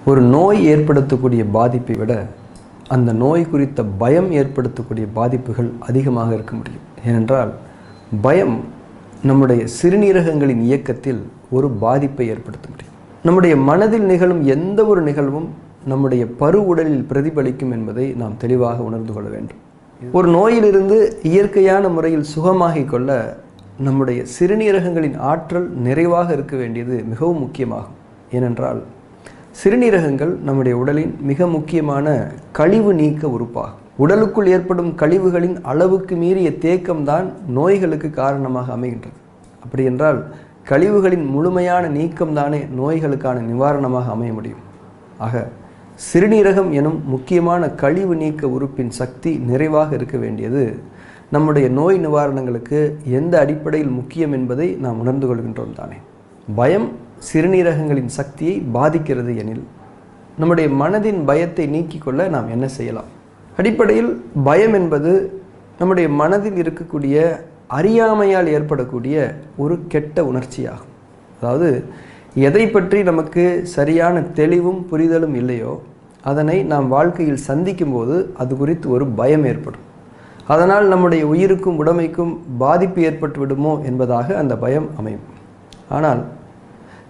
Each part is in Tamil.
ஒரு நோய் ஏற்படுத்தக்கூடிய பாதிப்பை விட அந்த நோய் குறித்த பயம் ஏற்படுத்தக்கூடிய பாதிப்புகள் அதிகமாக இருக்க முடியும். ஏனென்றால் பயம் நம்முடைய சிறுநீரகங்களின் இயக்கத்தில் ஒரு பாதிப்பை ஏற்படுத்த முடியும். நம்முடைய மனதில் நிகழும் எந்த ஒரு நிகழ்வும் நம்முடைய பரு உடலில் பிரதிபலிக்கும் என்பதை நாம் தெளிவாக உணர்ந்து கொள்ள வேண்டும். ஒரு நோயிலிருந்து இயற்கையான முறையில் சுகமாகிக் கொள்ள நம்முடைய சிறுநீரகங்களின் ஆற்றல் நிறைவாக இருக்க வேண்டியது மிகவும் முக்கியமாகும். ஏனென்றால் சிறுநீரகங்கள் நம்முடைய உடலின் மிக முக்கியமான கழிவு நீக்க உறுப்பாகும். உடலுக்குள் ஏற்படும் கழிவுகளின் அளவுக்கு மீறிய தேக்கம்தான் நோய்களுக்கு காரணமாக அமைகின்றது. அப்படி என்றால் கழிவுகளின் முழுமையான நீக்கம்தானே நோய்களுக்கான நிவாரணமாக அமைய முடியும். ஆக சிறுநீரகம் எனும் முக்கியமான கழிவு நீக்க உறுப்பின் சக்தி நிறைவாக இருக்க வேண்டியது நம்முடைய நோய் நிவாரணங்களுக்கு எந்த அடிப்படையில் முக்கியம் என்பதை நாம் உணர்ந்து கொள்கின்றோம் தானே. பயம் சிறுநீரகங்களின் சக்தியை பாதிக்கிறது எனில் நம்முடைய மனதின் பயத்தை நீக்கிக் கொள்ள நாம் என்ன செய்யலாம்? அடிப்படையில் பயம் என்பது நம்முடைய மனதில் இருக்கக்கூடிய அறியாமையால் ஏற்படக்கூடிய ஒரு கெட்ட உணர்ச்சியாகும். அதாவது எதை பற்றி நமக்கு சரியான தெளிவும் புரிதலும் இல்லையோ அதனை நாம் வாழ்க்கையில் சந்திக்கும் போது அது குறித்து ஒரு பயம் ஏற்படும். அதனால் நம்முடைய உயிருக்கும் உடமைக்கும் பாதிப்பு ஏற்பட்டு விடுமோ என்பதாக அந்த பயம் அமையும். ஆனால்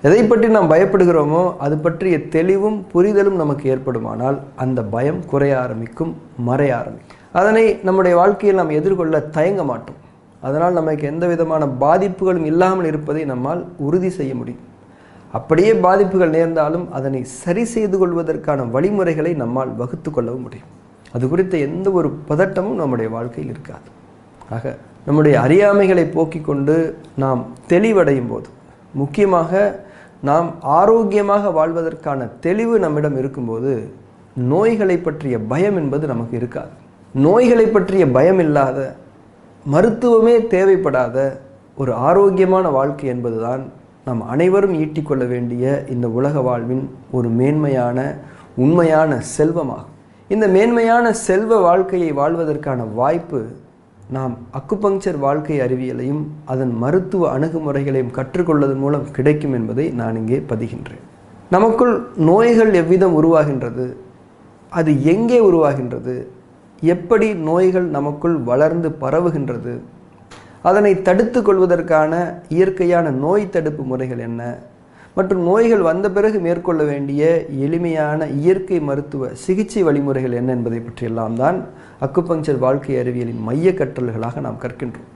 எதை பற்றி நாம் பயப்படுகிறோமோ அது பற்றிய தெளிவும் புரிதலும் நமக்கு ஏற்படுமானால் அந்த பயம் குறைய ஆரம்பிக்கும், மறைய ஆரம்பிக்கும். அதனை நம்முடைய வாழ்க்கையில் நாம் எதிர்கொள்ள தயங்க மாட்டோம். அதனால் நமக்கு எந்த விதமான பாதிப்புகளும் இல்லாமல் இருப்பதை நம்மால் உறுதி செய்ய முடியும். அப்படியே பாதிப்புகள் நேர்ந்தாலும் அதனை சரி செய்து கொள்வதற்கான வழிமுறைகளை நம்மால் வகுத்து கொள்ளவும் முடியும். அது குறித்த எந்த ஒரு பதட்டமும் நம்முடைய வாழ்க்கையில் இருக்காது. ஆக நம்முடைய அறியாமைகளை போக்கிக் கொண்டு நாம் தெளிவடையும் போது, முக்கியமாக நாம் ஆரோக்கியமாக வாழ்வதற்கான தெளிவு நம்மிடம் இருக்கும்போது நோய்களை பற்றிய பயம் என்பது நமக்கு இருக்காது. நோய்களை பற்றிய பயம் இல்லாத, மருத்துவமே தேவைப்படாத ஒரு ஆரோக்கியமான வாழ்க்கை என்பதுதான் நாம் அனைவரும் ஈட்டிக்கொள்ள வேண்டிய இந்த உலக வாழ்வின் ஒரு மேன்மையான உண்மையான செல்வமாகும். இந்த மேன்மையான செல்வ வாழ்க்கையை வாழ்வதற்கான வாய்ப்பு நாம் அக்குபங்க்சர் வாழ்க்கை அறிவியலையும் அதன் மருத்துவ அணுகுமுறைகளையும் கற்றுக்கொள்வதன் மூலம் கிடைக்கும் என்பதை நான் இங்கே பதிகின்றேன். நமக்குள் நோய்கள் எவ்விதம் உருவாகின்றது, அது எங்கே உருவாகின்றது, எப்படி நோய்கள் நமக்குள் வளர்ந்து பரவுகின்றது, அதனை தடுத்து கொள்வதற்கான இயற்கையான நோய் தடுப்பு முறைகள் என்ன, மற்றும் நோய்கள் வந்த பிறகு மேற்கொள்ள வேண்டிய எளிமையான இயற்கை மருத்துவ சிகிச்சை வழிமுறைகள் என்ன என்பதை பற்றியெல்லாம் தான் அக்குபங்க்சர் வாழ்க்கை அறிவியலின் மைய கற்றல்களாக நாம் கற்கின்றோம்.